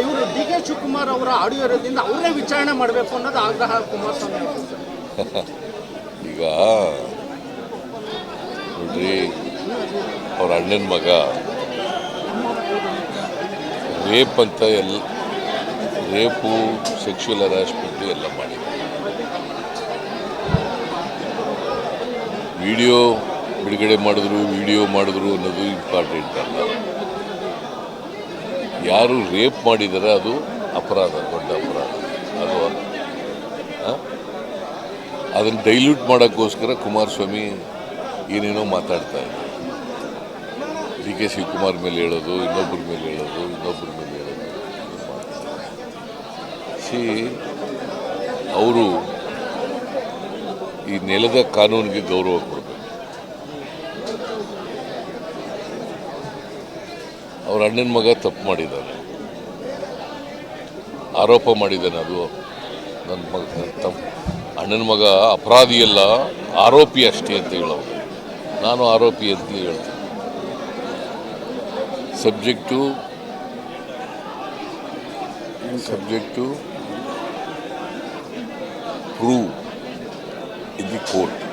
ಇವರು D K Shivakumar ಅವರ audio ಇರೋದ್ರಿಂದ ಅವರೇ ವಿಚಾರಣೆ ಮಾಡಬೇಕು ಅನ್ನೋದು ಆಗ್ರಹ ಕುಮಾರಸ್ವಾಮಿ. ಈಗ ನೋಡ್ರಿ, ಅವ್ರ ಅಣ್ಣನ ಮಗ ರೇಪ್ ಅಂತ ರೇಪು, ಸೆಕ್ಷುವಲ್ ಹರಾಸ್ಮೆಂಟು ಎಲ್ಲ ಮಾಡಿದ್ರು. ವಿಡಿಯೋ ಬಿಡುಗಡೆ ಮಾಡಿದ್ರು ಅನ್ನೋದು ಇಂಪಾರ್ಟೆಂಟ್ ಅಲ್ಲ. ಯಾರು ರೇಪ್ ಮಾಡಿದರೆ ಅದು ಅಪರಾಧ, ದೊಡ್ಡ ಅಪರಾಧ. ಅದು ಅದನ್ನು ಡೈಲ್ಯೂಟ್ ಮಾಡೋಕ್ಕೋಸ್ಕರ ಕುಮಾರಸ್ವಾಮಿ ಏನೇನೋ ಮಾತಾಡ್ತಾ ಇದ್ದಾರೆ. ಡಿ ಕೆ ಶಿವಕುಮಾರ್ ಮೇಲೆ ಹೇಳೋದು, ಇನ್ನೊಬ್ಬರ ಮೇಲೆ ಹೇಳೋದು. ಅವರು ಈ ನೆಲದ ಕಾನೂನಿಗೆ ಗೌರವ ಕೊಡಬೇಕು. ಅವ್ರ ಅಣ್ಣನ ಮಗ ತಪ್ಪು ಮಾಡಿದ್ದಾನೆ, ಆರೋಪ ಮಾಡಿದ್ದಾನೆ. ಅದು ನನ್ನ ಅಣ್ಣನ ಮಗ ಅಪರಾಧಿಯಲ್ಲ, ಆರೋಪಿ ಅಷ್ಟೇ ಅಂತ ಹೇಳೋದು. ನಾನು ಆರೋಪಿ ಅಂತ ಹೇಳ್ತೀನಿ. Subject prove in the court.